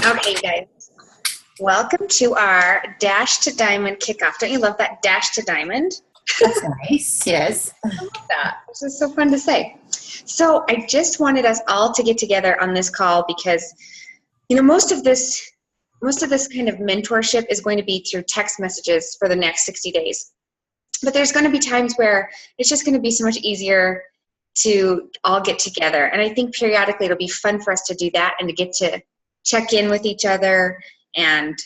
Okay, you guys. Welcome to our Dash to Diamond kickoff. Don't you love that Dash to Diamond? That's nice, yes. I love that. This is so fun to say. So I just wanted us all to get together on this call because, you know, most of this kind of mentorship is going to be through text messages for the next 60 days. But there's going to be times where it's just going to be so much easier to all get together. And I think periodically it'll be fun for us to do that and to get to check in with each other and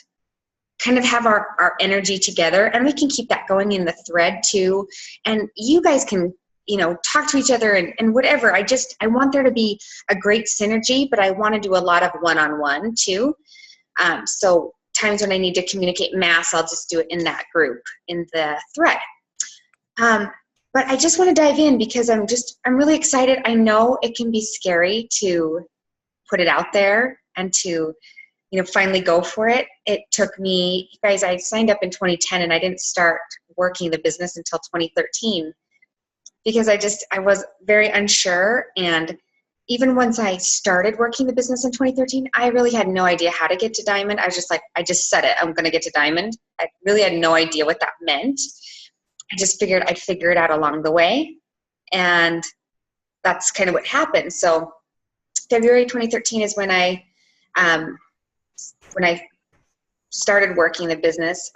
kind of have our energy together. And we can keep that going in the thread too. And you guys can, you know, talk to each other and whatever. I want there to be a great synergy, but I want to do a lot of one-on-one too. So times when I need to communicate mass, I'll just do it in that group, in the thread. But I just want to dive in because I'm really excited. I know it can be scary to put it out there and to, you know, finally go for it. It took me, you guys, I signed up in 2010 and I didn't start working the business until 2013 because I was very unsure. And even once I started working the business in 2013, I really had no idea how to get to Diamond. I was just like, I just said it, I'm going to get to Diamond. I really had no idea what that meant. I just figured I'd figure it out along the way. And that's kind of what happened. So February 2013 is when I started working the business.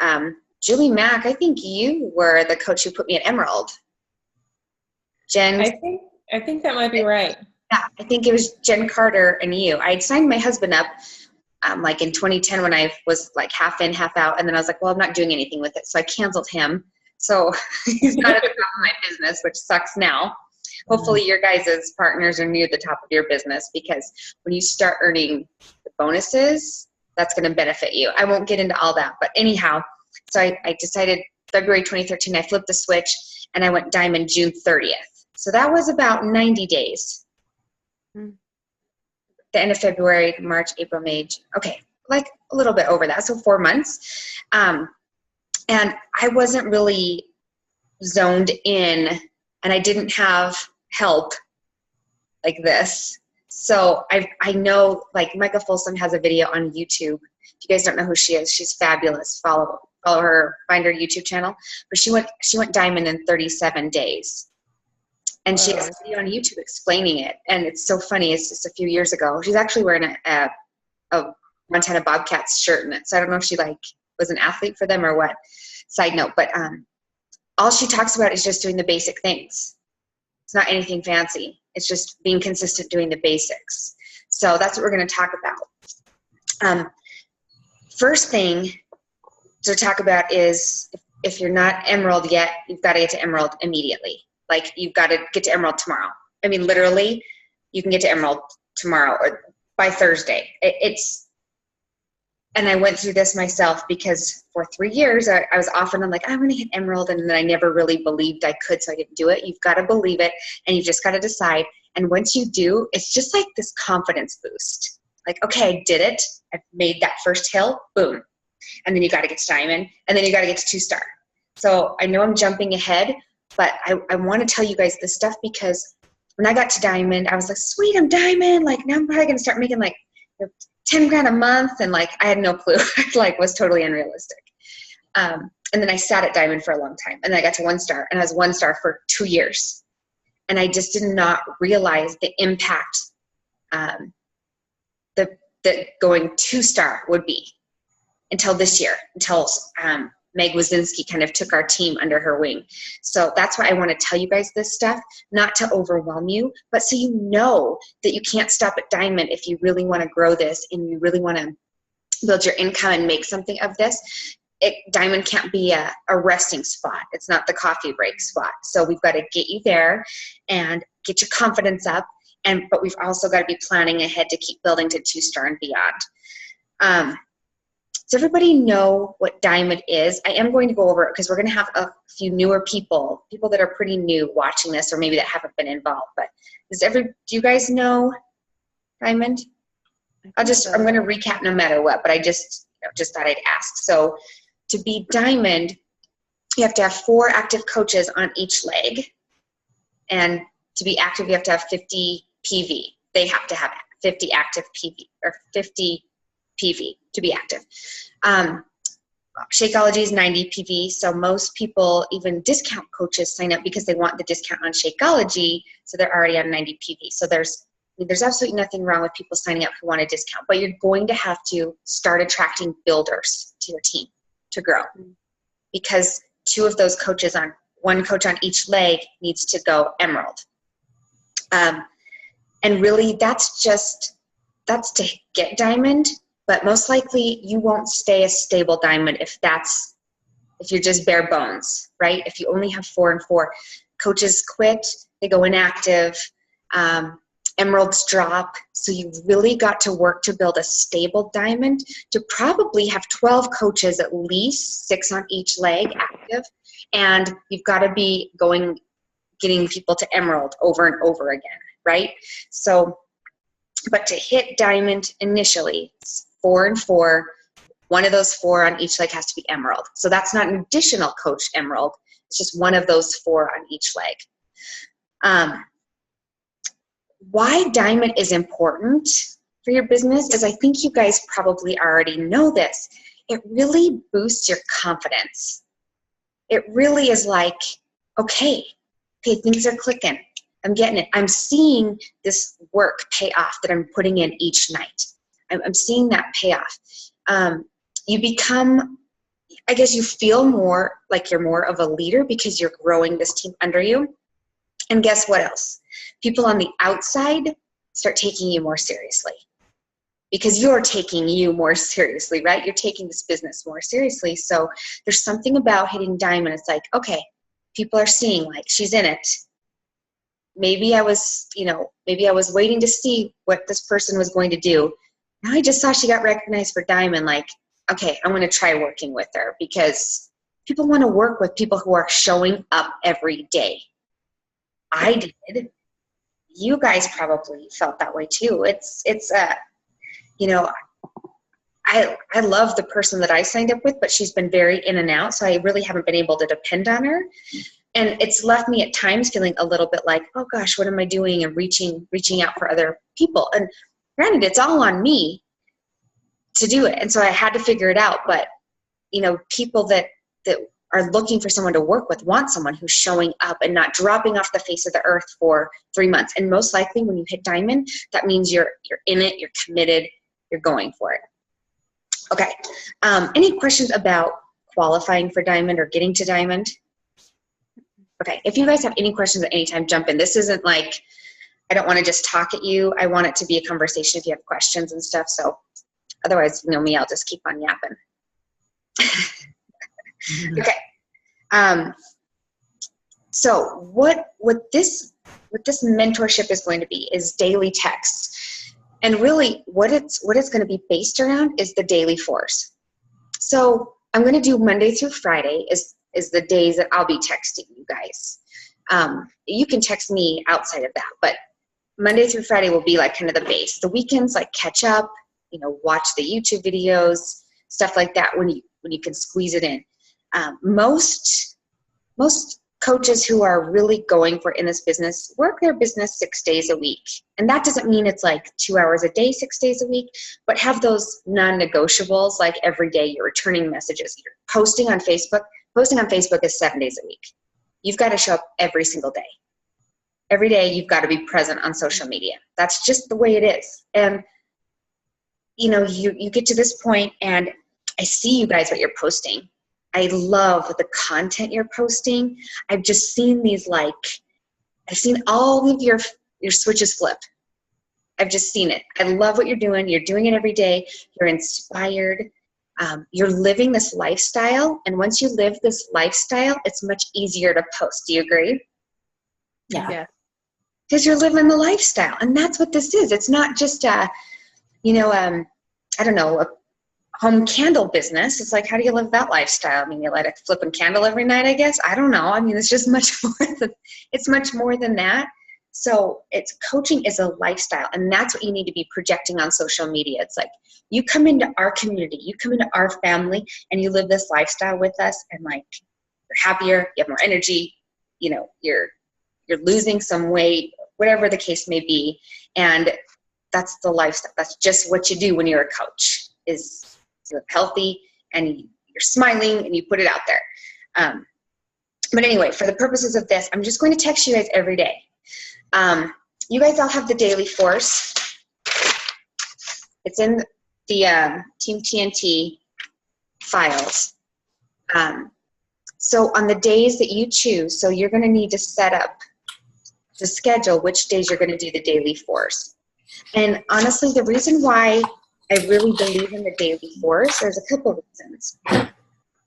Julie Mack, I think you were the coach who put me at Emerald. Jen, I think that might be right. Yeah, I think it was Jen Carter and you. I had signed my husband up like in 2010 when I was like half in, half out. And then I was like, well, I'm not doing anything with it. So I canceled him. So he's not at the top of my business, which sucks now. Hopefully your guys' partners are near the top of your business because when you start earning the bonuses, that's going to benefit you. I won't get into all that. But anyhow, so I decided February 2013, I flipped the switch and I went Diamond June 30th. So that was about 90 days. The end of February, March, April, May. Okay, like a little bit over that. So 4 months. And I wasn't really zoned in and I didn't have help like this. So I know like Micah Folsom has a video on YouTube. If you guys don't know who she is, she's fabulous. Follow her, find her YouTube channel. But she went Diamond in 37 days. And she has a video on YouTube explaining it. And it's so funny. It's just a few years ago. She's actually wearing a Montana Bobcats shirt in it. So I don't know if she like was an athlete for them or what. Side note. But all she talks about is just doing the basic things. It's not anything fancy. It's just being consistent doing the basics. So that's what we're going to talk about. First thing to talk about is if you're not Emerald yet, you've got to get to Emerald immediately. Like you've got to get to Emerald tomorrow. I mean, literally, you can get to Emerald tomorrow or by Thursday. And I went through this myself because for 3 years, I was often, I'm like, I'm going to hit Emerald. And then I never really believed I could, so I didn't do it. You've got to believe it. And you just got to decide. And once you do, it's just like this confidence boost. Like, okay, I did it. I've made that first hill. Boom. And then you got to get to Diamond. And then you got to get to 2-star. So I know I'm jumping ahead, but I want to tell you guys this stuff because when I got to Diamond, I was like, sweet, I'm Diamond. Like, now I'm probably going to start making like 10 grand a month. And like, I had no clue. Like, was totally unrealistic. And then I sat at Diamond for a long time. And then I got to 1-star. And I was 1-star for 2 years. And I just did not realize the impact that going 2-star would be until this year, until Meg Wazinski kind of took our team under her wing. So that's why I want to tell you guys this stuff, not to overwhelm you, but so you know that you can't stop at Diamond if you really want to grow this and you really want to build your income and make something of this. Diamond can't be a resting spot. It's not the coffee break spot. So we've got to get you there and get your confidence up. But we've also got to be planning ahead to keep building to 2-star and beyond. Does everybody know what Diamond is? I am going to go over it because we're going to have a few newer people that are pretty new watching this or maybe that haven't been involved. But do you guys know Diamond? I'm going to recap no matter what, but I just thought I'd ask. So to be Diamond, you have to have 4 active coaches on each leg. And to be active, you have to have 50 PV. They have to have 50 active PV or 50 PV to be active. Shakeology is 90 PV. So most people, even discount coaches, sign up because they want the discount on Shakeology. So they're already on 90 PV. So there's absolutely nothing wrong with people signing up who want a discount, but you're going to have to start attracting builders to your team to grow, because one coach on each leg needs to go emerald. And really that's to get diamond, but most likely you won't stay a stable diamond if you're just bare bones, right? If you only have 4 and 4, coaches quit, they go inactive, emeralds drop. So you've really got to work to build a stable diamond to probably have 12 coaches, at least 6 on each leg active. And you've got to be getting people to emerald over and over again, right? So, but to hit diamond initially, it's 4 and 4. One of those 4 on each leg has to be emerald. So that's not an additional coach emerald. It's just one of those 4 on each leg. Why diamond is important for your business is, I think you guys probably already know this. It really boosts your confidence. It really is like, okay, things are clicking. I'm getting it. I'm seeing this work pay off that I'm putting in each night. I'm seeing that pay off. You become, I guess you feel more like you're more of a leader because you're growing this team under you. And guess what else? People on the outside start taking you more seriously because you're taking you more seriously, right? You're taking this business more seriously. So there's something about hitting diamond. It's like, okay, people are seeing, like, she's in it. Maybe I was waiting to see what this person was going to do. Now I just saw she got recognized for diamond. Like, okay, I'm going to try working with her, because people want to work with people who are showing up every day. I did. You guys probably felt that way too. I love the person that I signed up with, but she's been very in and out, so I really haven't been able to depend on her. And it's left me at times feeling a little bit like, oh gosh, what am I doing? And reaching out for other people. And granted, it's all on me to do it. And so I had to figure it out. But, people that are looking for someone to work with want someone who's showing up and not dropping off the face of the earth for 3 months. And most likely when you hit diamond, that means you're in it, you're committed, you're going for it. Okay. Any questions about qualifying for diamond or getting to diamond? Okay. If you guys have any questions at any time, jump in. This isn't like, I don't want to just talk at you. I want it to be a conversation if you have questions and stuff. So otherwise, me, I'll just keep on yapping. Okay. So what this mentorship is going to be is daily texts. And really what it's going to be based around is the daily force. So I'm going to do Monday through Friday is the days that I'll be texting you guys. You can text me outside of that, but Monday through Friday will be like kind of the base. The weekends, like catch up, watch the YouTube videos, stuff like that when you can squeeze it in. Most coaches who are really going for in this business work their business 6 days a week. And that doesn't mean it's like 2 hours a day, 6 days a week, but have those non-negotiables, like every day you're returning messages. You're posting on Facebook. Posting on Facebook is 7 days a week. You've got to show up every single day. Every day you've got to be present on social media. That's just the way it is. And you get to this point and I see you guys what you're posting. I love the content you're posting. I've just seen I've seen all of your switches flip. I've just seen it. I love what you're doing. You're doing it every day. You're inspired. You're living this lifestyle. And once you live this lifestyle, it's much easier to post. Do you agree? Yeah. Because you're living the lifestyle. And that's what this is. It's not just a home candle business. It's like, how do you live that lifestyle? I mean, you light a flipping candle every night, I guess. I don't know. I mean, it's just much more than that. So coaching is a lifestyle, and that's what you need to be projecting on social media. It's like, you come into our community, you come into our family, and you live this lifestyle with us, and like, you're happier, you have more energy, you're losing some weight, whatever the case may be. And that's the lifestyle. That's just what you do when you're a coach. is healthy and you're smiling and you put it out there. But anyway, for the purposes of this, I'm just going to text you guys every day. You guys all have the daily force. It's in the Team TNT files. So on the days that you choose, so you're going to need to set up the schedule which days you're going to do the daily force. And honestly, the reason why I really believe in the daily force, there's a couple of reasons.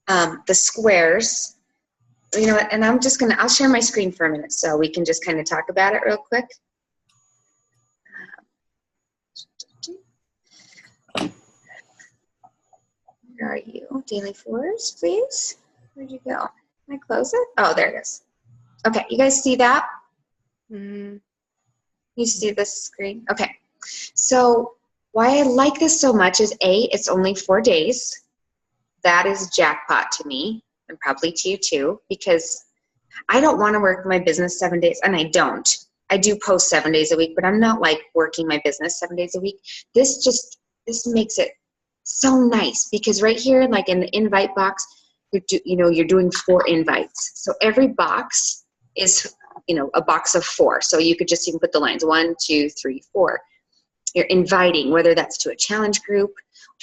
The squares, you know what, and I'll share my screen for a minute so we can just kind of talk about it real quick. Where are you? Daily force, please. Where'd you go? Can I close it? Oh, there it is. Okay, you guys see that? Mm-hmm. You see this screen? Okay. So why I like this so much is it's only 4 days. That is jackpot to me, and probably to you too, because I don't want to work my business 7 days, and I don't. I do post 7 days a week, but I'm not like working my business 7 days a week. This makes it so nice, because right here, like in the invite box, you're doing 4 invites. So every box is, a box of 4. So you could just even put the lines 1, 2, 3, 4. You're inviting, whether that's to a challenge group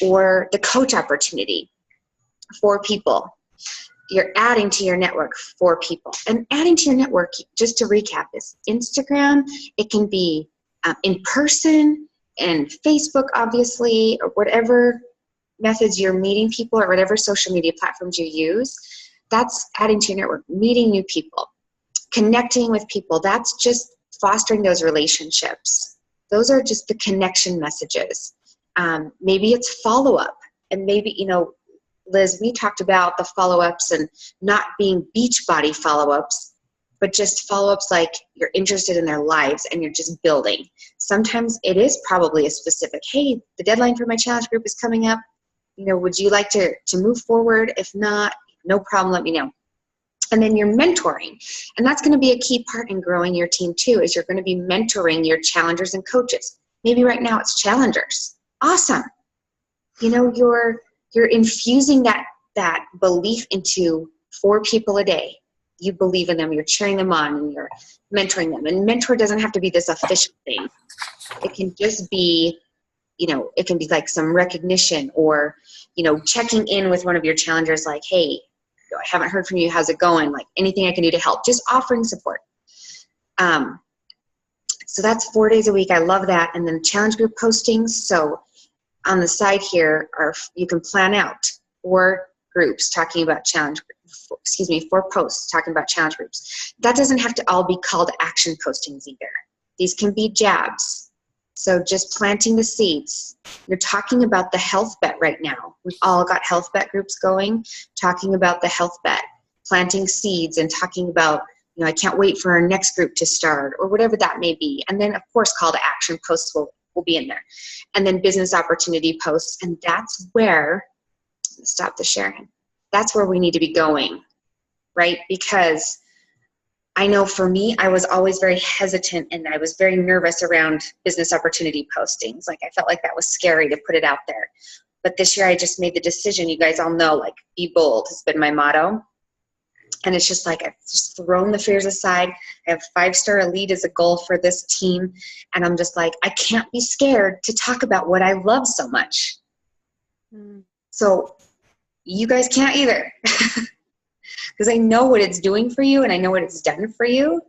or the coach opportunity, 4 people. You're adding to your network 4 people. And adding to your network, just to recap, is Instagram. It can be in person and Facebook, obviously, or whatever methods you're meeting people, or whatever social media platforms you use. That's adding to your network, meeting new people, connecting with people. That's just fostering those relationships. Those are just the connection messages. Maybe it's follow-up, and maybe, Liz, we talked about the follow-ups and not being Beachbody follow-ups, but just follow-ups like you're interested in their lives and you're just building. Sometimes it is probably a specific, hey, the deadline for my challenge group is coming up. Would you like to move forward? If not, no problem, let me know. And then you're mentoring. And that's going to be a key part in growing your team too, is you're going to be mentoring your challengers and coaches. Maybe right now it's challengers. Awesome. You're infusing that belief into 4 people a day. You believe in them, you're cheering them on, and you're mentoring them. And mentor doesn't have to be this official thing. It can just be, it can be like some recognition, or, checking in with one of your challengers like, hey, I haven't heard from you, how's it going? Like, anything I can do to help, just offering support. So that's 4 days a week. I love that. And then challenge group postings. So on the side here you can plan out 4 groups talking about 4 posts talking about challenge groups. That doesn't have to all be call to action postings either. These can be jabs. So just planting the seeds. You're talking about the health bet right now. We've all got health bet groups going, talking about the health bet, planting seeds and talking about, I can't wait for our next group to start, or whatever that may be. And then, of course, call to action posts will be in there. And then business opportunity posts. And that's where, stop the sharing. That's where we need to be going, right? Because I know for me, I was always very hesitant and I was very nervous around business opportunity postings. Like, I felt like that was scary to put it out there. But this year I just made the decision. You guys all know, like, be bold has been my motto. And it's just like, I've just thrown the fears aside. I have 5-star elite as a goal for this team. And I'm just like, I can't be scared to talk about what I love so much. So you guys can't either. Because I know what it's doing for you and I know what it's done for you.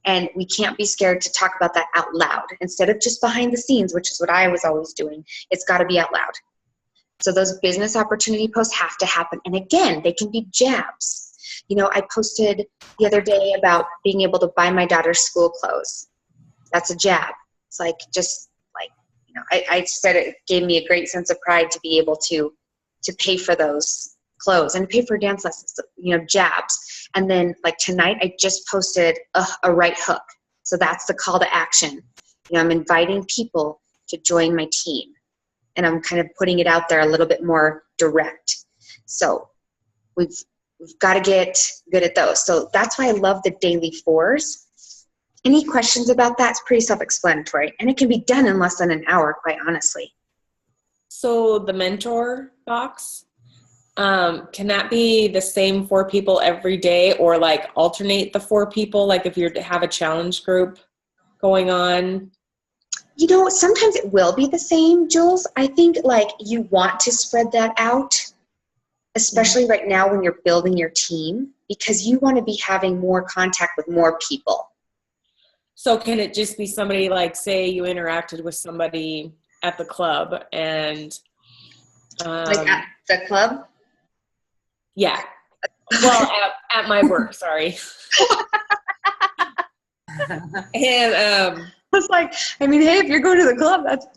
And we can't be scared to talk about that out loud instead of just behind the scenes, which is what I was always doing. It's got to be out loud. So those business opportunity posts have to happen. And again, they can be jabs. I posted the other day about being able to buy my daughter's school clothes. That's a jab. It's like, just like, I said it gave me a great sense of pride to be able to pay for those clothes and pay for dance lessons, jabs. And then, like, tonight I just posted a right hook. So that's the call to action. I'm inviting people to join my team, and I'm kind of putting it out there a little bit more direct. So we've got to get good at those. So that's why I love the daily 4s. Any questions about that? It's pretty self-explanatory, and it can be done in less than an hour, quite honestly. So the mentor box, can that be the same 4 people every day, or like alternate the 4 people? Like if you have a challenge group going on? Sometimes it will be the same, Jules. I think like you want to spread that out, especially right now when you're building your team, because you want to be having more contact with more people. So can it just be somebody, like, say you interacted with somebody at the club and Like at the club? yeah. Well, at my work, sorry. And I was like, hey, if you're going to the club, that's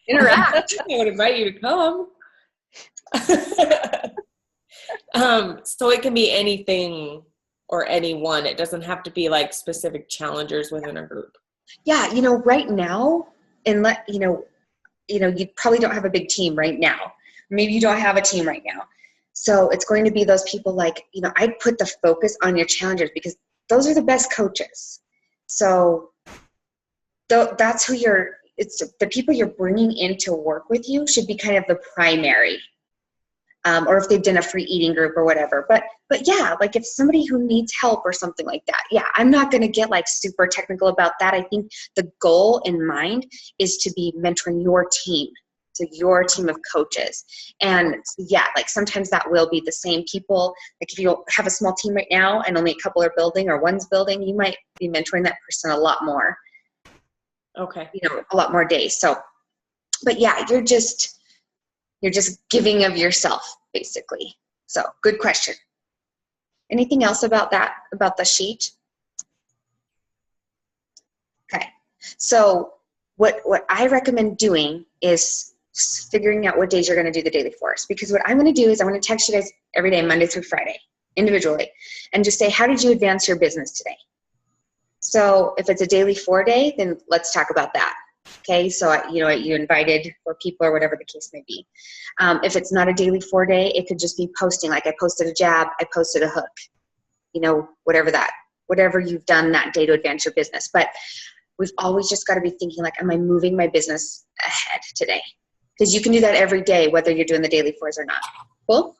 interact. I would invite you to come. So it can be anything or anyone. It doesn't have to be like specific challengers within a group. Yeah, right now, and you probably don't have a big team right now. Maybe you don't have a team right now. So it's going to be those people like, I'd put the focus on your challengers because those are the best coaches. So that's who it's the people you're bringing in to work with you should be kind of the primary. Or if they've done a free eating group or whatever. But yeah, like if somebody who needs help or something like that, yeah, I'm not going to get like super technical about that. I think the goal in mind is to be mentoring your team, so your team of coaches. And yeah, like sometimes that will be the same people. Like if you have a small team right now and only a couple are building or one's building, you might be mentoring that person a lot more. Okay. A lot more days. So, but yeah, you're just giving of yourself, basically. So good question. Anything else about that, about the sheet? Okay. So what I recommend doing is figuring out what days you're going to do the daily force. Because what I'm going to do is I'm going to text you guys every day, Monday through Friday, individually, and just say, how did you advance your business today? So if it's a daily 4 day, then let's talk about that. Okay, so you invited 4 people or whatever the case may be. If it's not a daily 4 day, it could just be posting. Like I posted a jab, I posted a hook. Whatever you've done that day to advance your business. But we've always just got to be thinking like, am I moving my business ahead today? Because you can do that every day, whether you're doing the daily 4s or not. Cool.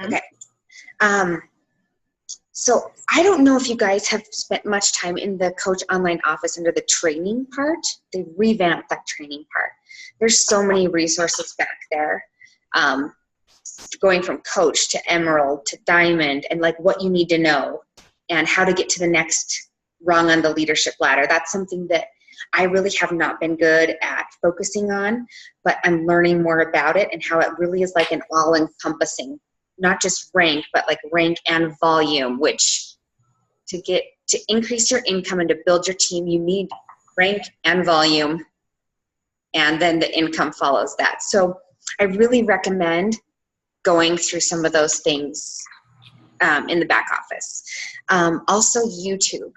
Okay. So I don't know if you guys have spent much time in the Coach Online office under the training part. They revamped that training part. There's so many resources back there, going from Coach to Emerald to Diamond, and like what you need to know and how to get to the next rung on the leadership ladder. That's something that I really have not been good at focusing on, but I'm learning more about it and how it really is like an all-encompassing, not just rank, but like rank and volume, which to increase your income and to build your team, you need rank and volume, and then the income follows that. So I really recommend going through some of those things in the back office. Also YouTube.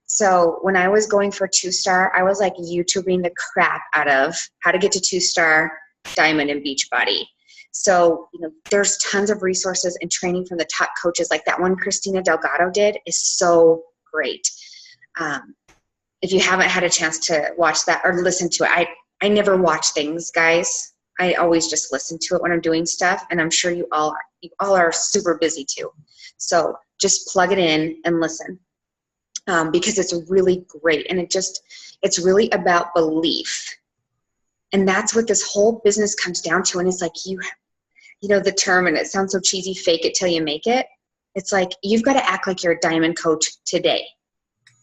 So when I was going for 2-star, I was like YouTubing the crap out of how to get to 2-star, Diamond, and Beachbody. So, there's tons of resources and training from the top coaches. Like that one Christina Delgado did is so great. If you haven't had a chance to watch that or listen to it, I never watch things, guys. I always just listen to it when I'm doing stuff, and I'm sure you all are super busy too. So just plug it in and listen, because it's really great, and it's really about belief. And that's what this whole business comes down to. And it's like the term, and it sounds so cheesy, fake it till you make it. It's like you've got to act like you're a diamond coach today.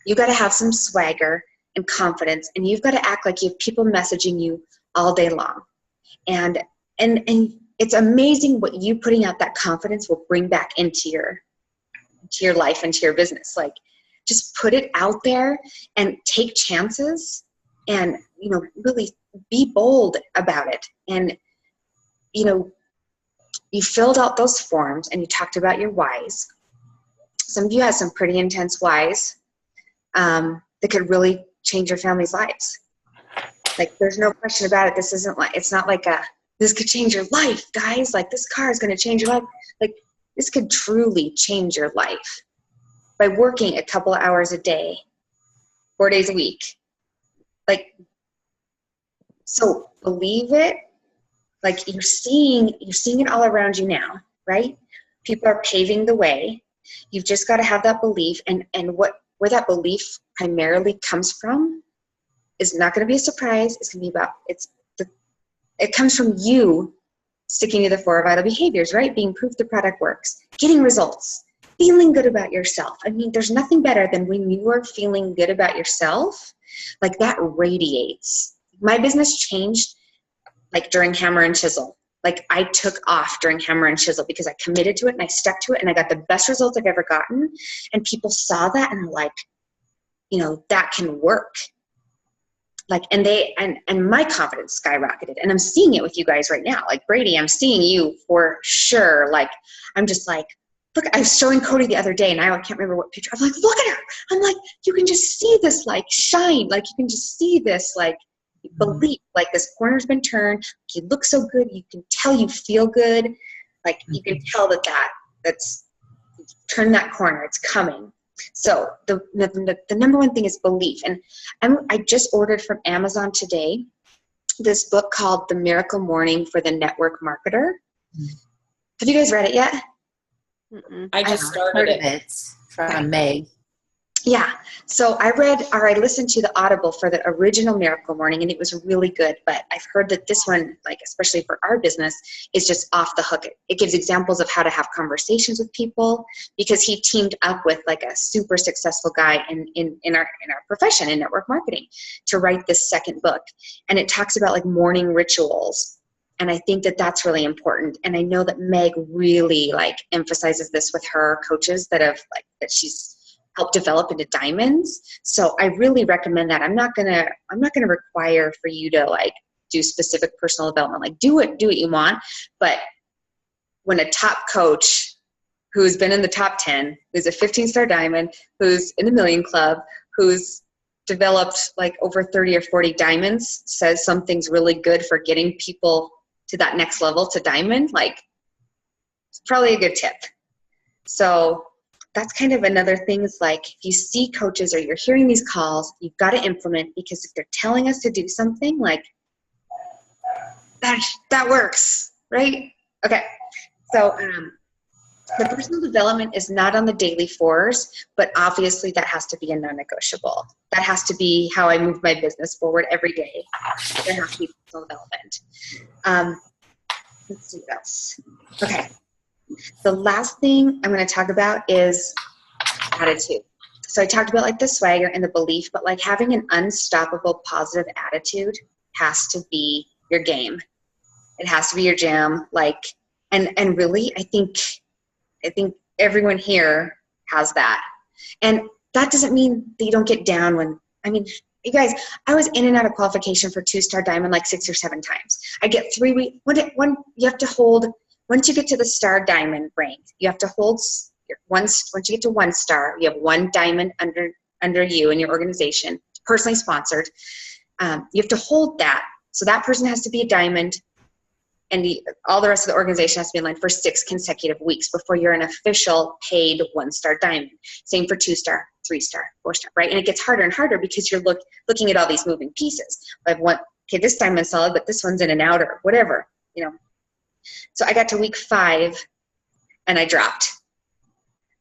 You've got to have some swagger and confidence, and you've got to act like you have people messaging you all day long. And it's amazing what you putting out that confidence will bring back into your life, into your business. Like just put it out there and take chances, and really be bold about it. And you filled out those forms and you talked about your whys. Some of you have some pretty intense whys that could really change your family's lives. Like there's no question about it. It's not like this could change your life, guys. Like this car is going to change your life. Like this could truly change your life by working a couple of hours a day, 4 days a week. Like So believe it. Like you're seeing it all around you now, right? People are paving the way. You've just got to have that belief, and where that belief primarily comes from is not going to be a surprise. It's going to be it comes from you sticking to the 4 vital behaviors, right? Being proof the product works, getting results, feeling good about yourself. I mean, there's nothing better than when you are feeling good about yourself, like that radiates. My business changed like during Hammer and Chisel. Like I took off during Hammer and Chisel because I committed to it and I stuck to it and I got the best results I've ever gotten. And people saw that and were like, that can work. Like, and my confidence skyrocketed, and I'm seeing it with you guys right now. Like Brady, I'm seeing you for sure. Like, I'm just like, look, I was showing Cody the other day and I can't remember what picture. I'm like, look at her. I'm like, you can just see this like shine. Like you can just see this like belief, like this corner's been turned. You look so good. You can tell you feel good. Like you can tell that's turn that corner. It's coming. So the number one thing is belief. And I just ordered from Amazon today this book called The Miracle Morning for the Network Marketer. Have you guys read it yet? I just started it from Meg. Yeah. So I listened to the Audible for the original Miracle Morning, and it was really good. But I've heard that this one, like especially for our business, is just off the hook. It gives examples of how to have conversations with people, because he teamed up with like a super successful guy in our profession in network marketing to write this second book. And it talks about like morning rituals. And I think that that's really important. And I know that Meg really like emphasizes this with her coaches that she's help develop into diamonds. So I really recommend that. I'm not gonna require for you to like do specific personal development. Like do what you want. But when a top coach who's been in the top 10, who's a 15-star diamond, who's in the Million Club, who's developed like over 30 or 40 diamonds, says something's really good for getting people to that next level to diamond, like it's probably a good tip. So that's kind of another thing is like if you see coaches or you're hearing these calls, you've got to implement, because if they're telling us to do something, like that works, right? Okay. So the personal development is not on the daily 4s, but obviously that has to be a non-negotiable. That has to be how I move my business forward every day. There has to be personal development. Let's see what else. Okay. The last thing I'm going to talk about is attitude. So I talked about like the swagger and the belief, but like having an unstoppable positive attitude has to be your game. It has to be your jam. Like, and really, I think everyone here has that. And that doesn't mean that you don't get down when, I mean, you guys, I was in and out of qualification for 2-star diamond like 6 or 7 times. I get 3 weeks. One, you have to hold. Once you get to the star diamond rank, you have to hold once you get to 1 star, you have 1 diamond under you in your organization, personally sponsored. You have to hold that. So that person has to be a diamond, and all the rest of the organization has to be in line for 6 consecutive weeks before you're an official paid 1-star diamond. Same for 2-star, 3-star, 4-star, right? And it gets harder and harder because you're looking at all these moving pieces. I have one, okay, this diamond's solid, but this one's in and out or whatever, So I got to week 5 and I dropped.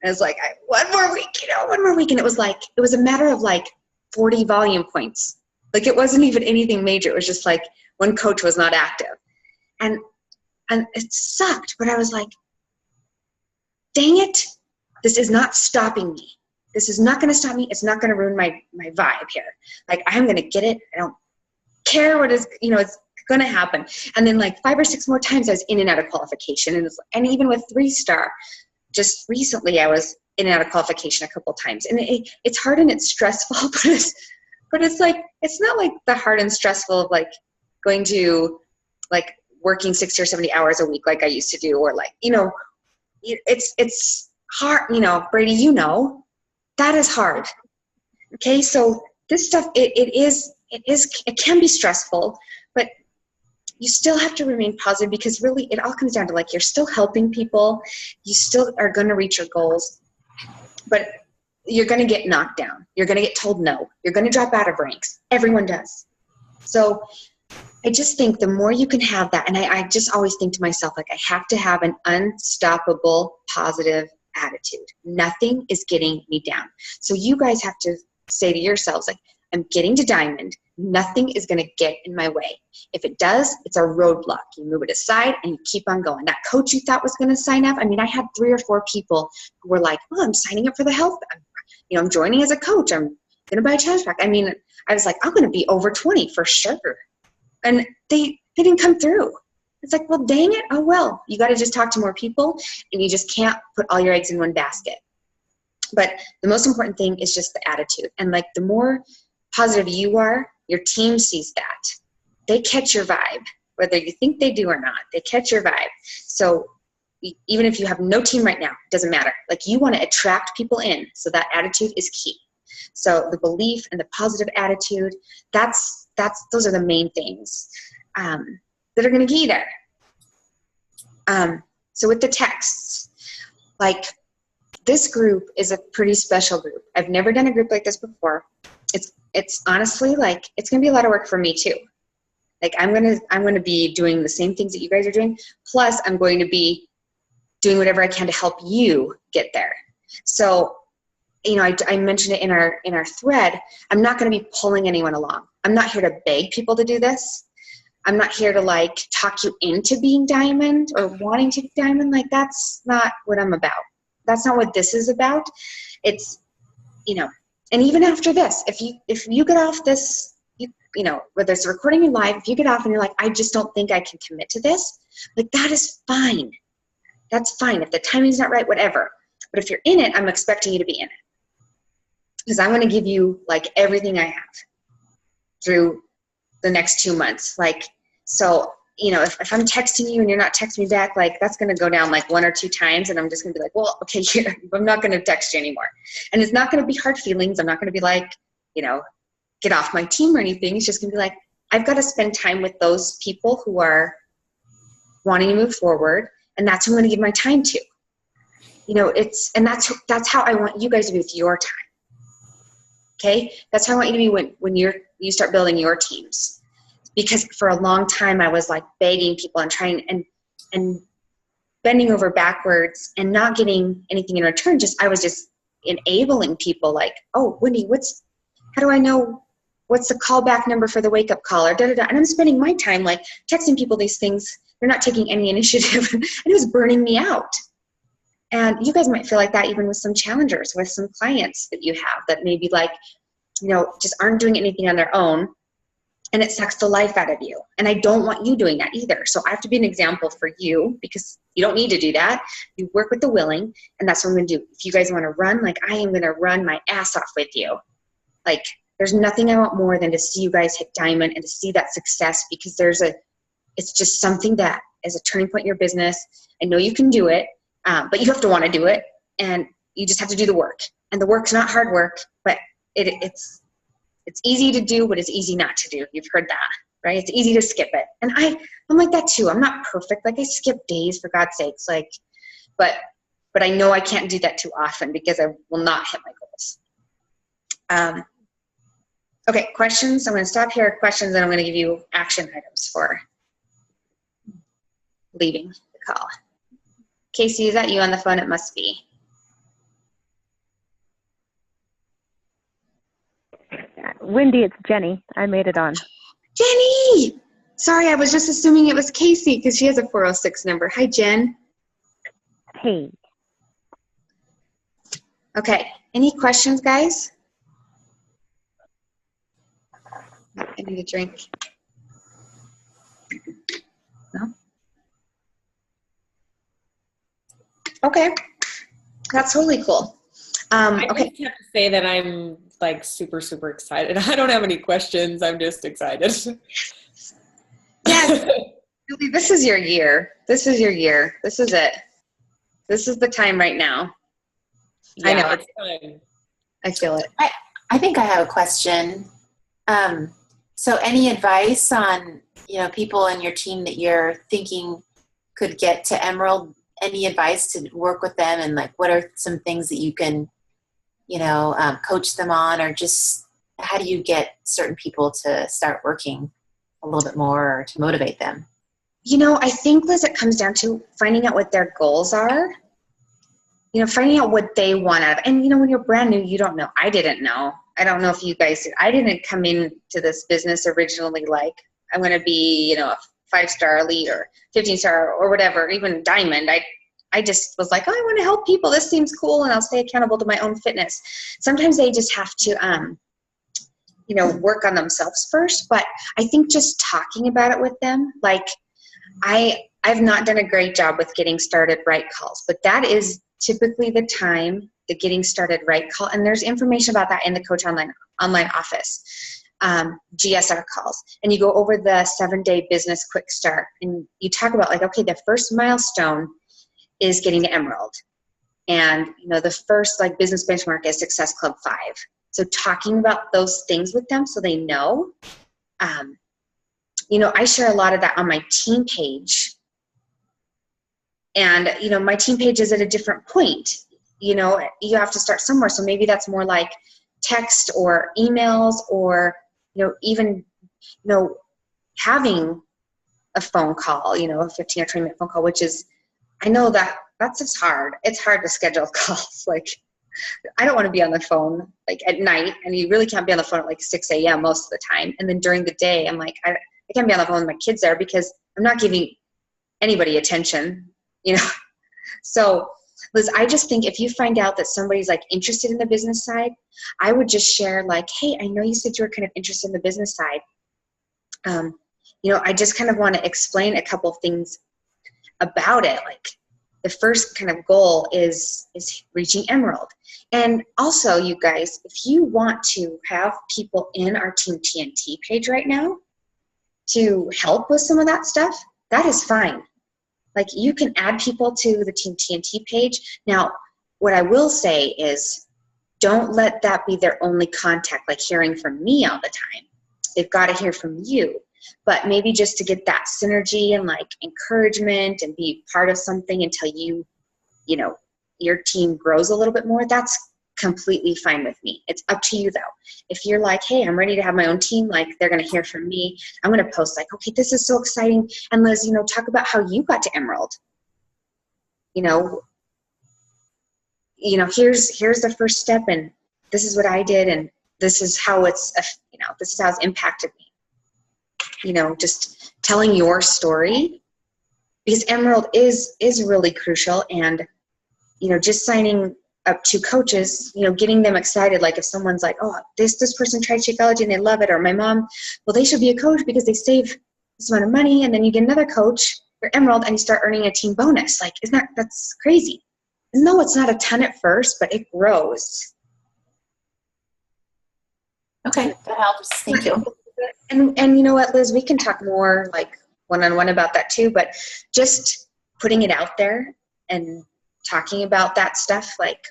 And I was like, one more week. And it was a matter of like 40 volume points. Like it wasn't even anything major. It was just like one coach was not active. And it sucked, but I was like, dang it. This is not stopping me. This is not going to stop me. It's not going to ruin my vibe here. Like I'm going to get it. I don't care what is, it's going to happen. And then like 5 or 6 more times I was in and out of qualification. And even with 3-star, just recently I was in and out of qualification a couple times. And it's hard and it's stressful, but it's like, it's not like the hard and stressful of like going to like working 60 or 70 hours a week like I used to do, or like, it's hard, Brady, that is hard. Okay. So this stuff, it can be stressful, but you still have to remain positive, because really it all comes down to like, you're still helping people. You still are going to reach your goals, but you're going to get knocked down. You're going to get told no. You're going to drop out of ranks. Everyone does. So I just think the more you can have that, and I just always think to myself, like, I have to have an unstoppable positive attitude. Nothing is getting me down. So you guys have to say to yourselves, like, I'm getting to diamond. Nothing is going to get in my way. If it does, it's a roadblock. You move it aside and you keep on going. That coach you thought was going to sign up, I mean, I had 3 or 4 people who were like, oh, I'm signing up for the health. I'm joining as a coach. I'm going to buy a challenge pack. I mean, I was like, I'm going to be over 20 for sure. And they didn't come through. It's like, well, dang it. Oh, well, you got to just talk to more people, and you just can't put all your eggs in one basket. But the most important thing is just the attitude. And like, the more positive you are, your team sees that. They catch your vibe, whether you think they do or not. They catch your vibe. So even if you have no team right now, it doesn't matter. Like, you want to attract people in. So that attitude is key. So the belief and the positive attitude, those are the main things that are going to get you there. So with the texts, like, this group is a pretty special group. I've never done a group like this before. It's honestly, like, it's going to be a lot of work for me too. Like, I'm going to be doing the same things that you guys are doing. Plus, I'm going to be doing whatever I can to help you get there. So, I mentioned it in our thread. I'm not going to be pulling anyone along. I'm not here to beg people to do this. I'm not here to, like, talk you into being diamond or wanting to be diamond. Like, that's not what I'm about. That's not what this is about. It's, and even after this, if you get off this, whether it's recording you live, if you get off and you're like, I just don't think I can commit to this, like, that is fine. That's fine. If the timing's not right, whatever. But if you're in it, I'm expecting you to be in it. Because I'm going to give you, like, everything I have through the next 2 months. Like, so, if I'm texting you and you're not texting me back, like, that's going to go down like 1 or 2 times. And I'm just going to be like, well, okay, I'm not going to text you anymore. And it's not going to be hard feelings. I'm not going to be like, get off my team or anything. It's just going to be like, I've got to spend time with those people who are wanting to move forward. And that's who I'm going to give my time to. And that's how I want you guys to be with your time. Okay? That's how I want you to be when you start building your teams. Because for a long time I was like begging people and trying and bending over backwards and not getting anything in return. I was just enabling people, like, oh, Wendy, how do I know what's the callback number for the wake up call, or da-da-da. And I'm spending my time like texting people these things. They're not taking any initiative. And it was burning me out. And you guys might feel like that even with some challengers, with some clients that you have that maybe, like, just aren't doing anything on their own, and it sucks the life out of you. And I don't want you doing that either. So I have to be an example for you, because you don't need to do that. You work with the willing, and that's what I'm going to do. If you guys want to run, like, I am going to run my ass off with you. Like, there's nothing I want more than to see you guys hit diamond and to see that success, because it's just something that is a turning point in your business. I know you can do it. But you have to want to do it, and you just have to do the work. And the work's not hard work, but it's easy to do what is easy not to do. You've heard that, right? It's easy to skip it. And I'm like that too. I'm not perfect. Like, I skip days, for God's sakes. Like, but I know I can't do that too often, because I will not hit my goals. Okay, questions. I'm going to stop here. Questions, and I'm going to give you action items for leaving the call. Casey, is that you on the phone? It must be. Wendy, it's Jenny. I made it on. Jenny! Sorry, I was just assuming it was Casey because she has a 406 number. Hi, Jen. Hey. Okay. Any questions, guys? I need a drink. No? Okay. That's totally cool. I okay. just have to say that I'm, like, super, super excited. I don't have any questions. I'm just excited. Yes. Really, this is your year. This is your year. This is it. This is the time right now. Yeah, I know. It's time. I feel it. I think I have a question. So any advice on, people in your team that you're thinking could get to Emerald? Any advice to work with them, and, like, what are some things that you can, coach them on, or just how do you get certain people to start working a little bit more or to motivate them? I think, Liz, it comes down to finding out what their goals are, finding out what they want out of it. And, when you're brand new, you don't know. I didn't know. I don't know if you guys did. I didn't come into this business originally like I'm going to be, a 5-star elite or 15-star or whatever, even diamond. I just was like, oh, I want to help people. This seems cool, and I'll stay accountable to my own fitness. Sometimes they just have to, work on themselves first. But I think just talking about it with them, like I've not done a great job with getting started right calls, but that is typically the time, the getting started right call. And there's information about that in the Coach Online office, GSR calls. And you go over the 7-day business quick start, and you talk about like, okay, the first milestone is getting to Emerald. And, the first like business benchmark is Success Club 5. So talking about those things with them so they know. I share a lot of that on my team page. And, my team page is at a different point. You have to start somewhere. So maybe that's more like text or emails or, even, having a phone call, a 15 or 20 minute phone call, which is, I know that's just hard. It's hard to schedule calls. Like, I don't want to be on the phone like at night, and you really can't be on the phone at like 6 a.m. most of the time. And then during the day, I'm like, I can't be on the phone with my kids there because I'm not giving anybody attention, So, Liz, I just think if you find out that somebody's like interested in the business side, I would just share like, hey, I know you said you were kind of interested in the business side. I just kind of want to explain a couple things about it. Like the first kind of goal is reaching Emerald. And also, you guys, if you want to have people in our Team TNT page right now to help with some of that stuff, that is fine. Like you can add people to the Team TNT page. Now, what I will say is don't let that be their only contact, like hearing from me all the time. They've got to hear from you. But maybe just to get that synergy and like encouragement and be part of something until your team grows a little bit more, that's completely fine with me. It's up to you though. If you're like, hey, I'm ready to have my own team, like they're going to hear from me. I'm going to post like, okay, this is so exciting. And Liz, talk about how you got to Emerald. Here's the first step, and this is what I did, and this is how this is how it's impacted me. Just telling your story, because Emerald is really crucial. And, just signing up to coaches, getting them excited. Like if someone's like, oh, this person tried Shakeology and they love it. Or my mom, well, they should be a coach because they save this amount of money. And then you get another coach for Emerald and you start earning a team bonus. Like, that's crazy. No, it's not a ton at first, but it grows. Okay, that helps. Thank you. And you know what, Liz, we can talk more like one-on-one about that too, but just putting it out there and talking about that stuff, like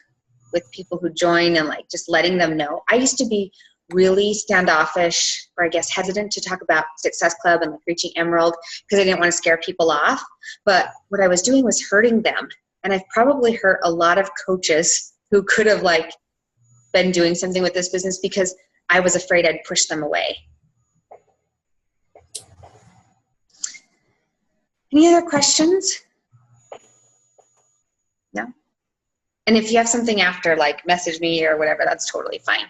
with people who join and like just letting them know. I used to be really standoffish, or I guess hesitant to talk about Success Club and like reaching Emerald because I didn't want to scare people off. But what I was doing was hurting them. And I've probably hurt a lot of coaches who could have like been doing something with this business because I was afraid I'd push them away. Any other questions? No? And if you have something after, like message me or whatever, that's totally fine.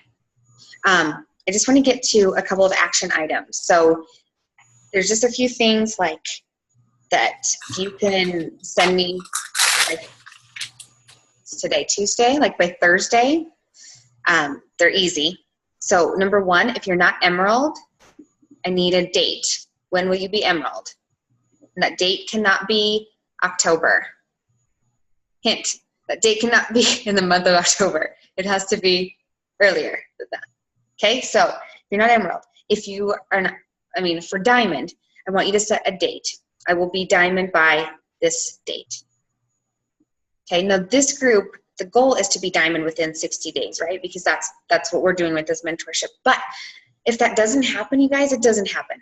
I just want to get to a couple of action items. So there's just a few things like that you can send me, like today, Tuesday, like by Thursday. They're easy. So number one, if you're not Emerald, I need a date. When will you be Emerald? And that date cannot be October. Hint, that date cannot be in the month of October. It has to be earlier than that. Okay, so if you're not Emerald, if you are not, for Diamond, I want you to set a date. I will be Diamond by this date. Okay, now this group, the goal is to be Diamond within 60 days, right? Because that's what we're doing with this mentorship. But if that doesn't happen, you guys, it doesn't happen.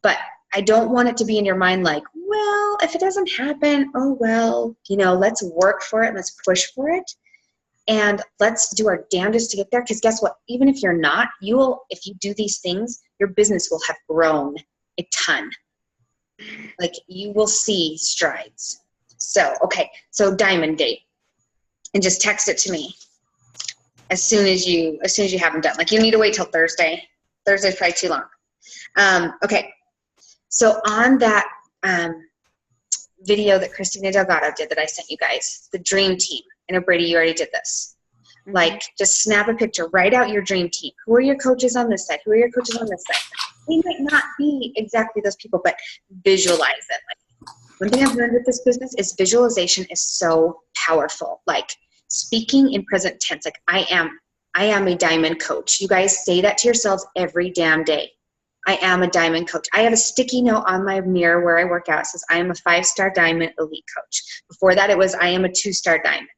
But I don't want it to be in your mind like, well, if it doesn't happen, oh, well, let's work for it. Let's push for it. And let's do our damnedest to get there. Because guess what? Even if you're not, if you do these things, your business will have grown a ton. Like you will see strides. So, okay. So diamond date, and just text it to me as soon as you have them done. Like you need to wait till Thursday. Thursday's probably too long. Okay. So on that video that Christina Delgado did that I sent you guys, the dream team. I know, Brady, you already did this. Mhm. Like, just snap a picture, write out your dream team. Who are your coaches on this side? Who are your coaches on this side? They might not be exactly those people, but visualize it. Like, one thing I've learned with this business is visualization is so powerful. Like, speaking in present tense, like, I am a diamond coach. You guys say that to yourselves every damn day. I am a diamond coach. I have a sticky note on my mirror where I work out. It says, I am a 5-star diamond elite coach. Before that, it was, I am a 2-star diamond.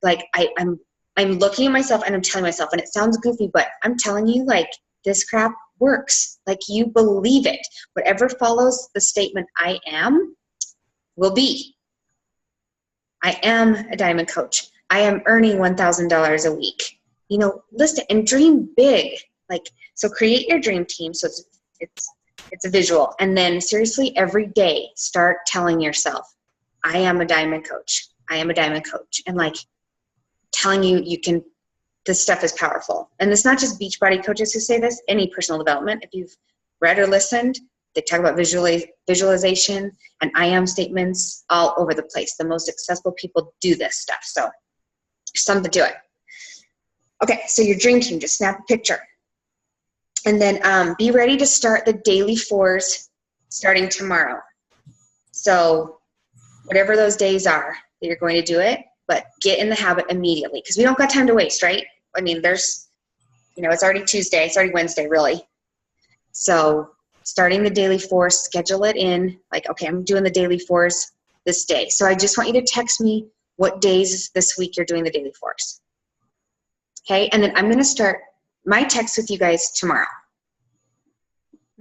Like, I'm looking at myself and I'm telling myself, and it sounds goofy, but I'm telling you, like, this crap works. Like, you believe it. Whatever follows the statement, I am, will be. I am a diamond coach. I am earning $1,000 a week. You know, listen and dream big. Like, so create your dream team. So it's a visual. And then seriously, every day, start telling yourself, I am a diamond coach. I am a diamond coach. And like telling you can, this stuff is powerful. And it's not just Beachbody coaches who say this, any personal development. If you've read or listened, they talk about visualization and I am statements all over the place. The most successful people do this stuff. So there's something to it. Okay, so your dream team, just snap a picture. And then be ready to start the daily 4s starting tomorrow. So whatever those days are that you're going to do it, but get in the habit immediately because we don't got time to waste, right? I mean, there's, you know, it's already Tuesday. It's already Wednesday, really. So starting the daily 4s, schedule it in. Like, okay, I'm doing the daily 4s this day. So I just want you to text me what days this week you're doing the daily 4s. Okay, and then I'm going to start my text with you guys tomorrow.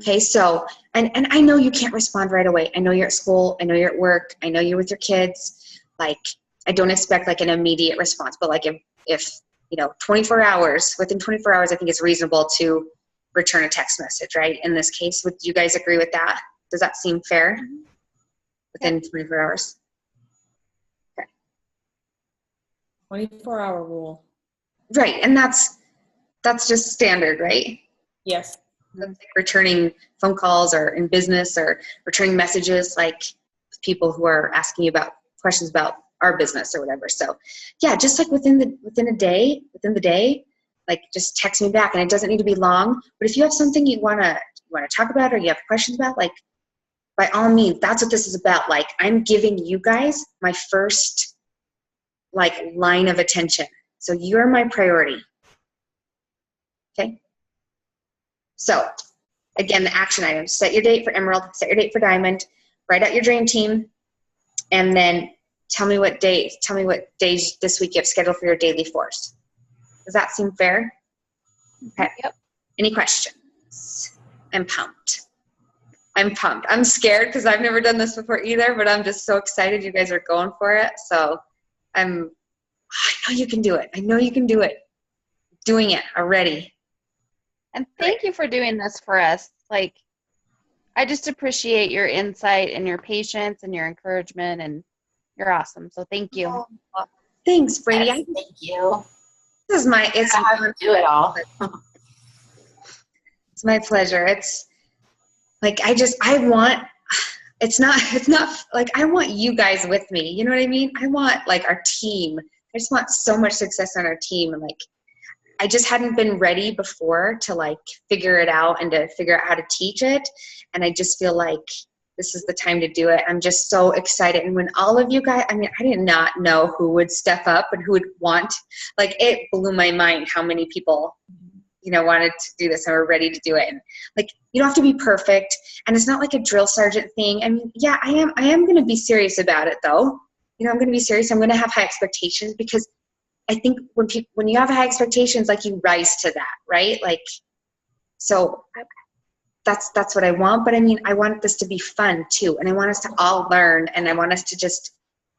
Okay, so, and I know you can't respond right away. I know you're at school. I know you're at work. I know you're with your kids. Like, I don't expect like an immediate response, but like if you know, 24 hours, within 24 hours, I think it's reasonable to return a text message, right? In this case, would you guys agree with that? Does that seem fair? Within 24 hours? Okay. 24-hour rule. Right, and that's just standard, right? Yes. That's like returning phone calls or in business or returning messages like people who are asking you about questions about our business or whatever. So yeah, just like within the day, like just text me back, and it doesn't need to be long, but if you have something you want to talk about or you have questions about, like by all means, that's what this is about. Like I'm giving you guys my first like line of attention. So you're my priority. Okay. So again, the action items, set your date for Emerald, set your date for Diamond, write out your dream team, and then tell me what days this week you have scheduled for your daily 4s. Does that seem fair? Okay. Yep. Any questions? I'm pumped. I'm scared because I've never done this before either, but I'm just so excited you guys are going for it. So I know you can do it. I know you can do it. Doing it already. And thank you for doing this for us. Like, I just appreciate your insight and your patience and your encouragement, and you're awesome. So thank you. Oh, thanks, Brady. Yes, thank you. This is it's I have to do it all. It's my pleasure. It's like it's not like I want you guys with me. You know what I mean? I want like our team. I just want so much success on our team, and like I just hadn't been ready before to like figure it out and to figure out how to teach it. And I just feel like this is the time to do it. I'm just so excited. And when all of you guys, I mean, I did not know who would step up and who would want, like it blew my mind how many people, you know, wanted to do this and were ready to do it. And like, you don't have to be perfect. And it's not like a drill sergeant thing. I mean, yeah, I am going to be serious about it though. You know, I'm going to be serious. I'm going to have high expectations because I think when you have high expectations, like you rise to that, right? Like, so that's what I want. But I mean, I want this to be fun too. And I want us to all learn, and I want us to just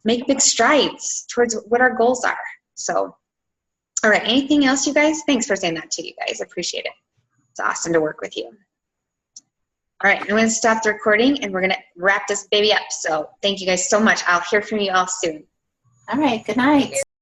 make big strides towards what our goals are. So, all right. Anything else, you guys? Thanks for saying that too, you guys. I appreciate it. It's awesome to work with you. All right, I'm going to stop the recording and we're going to wrap this baby up. So thank you guys so much. I'll hear from you all soon. All right. Good night.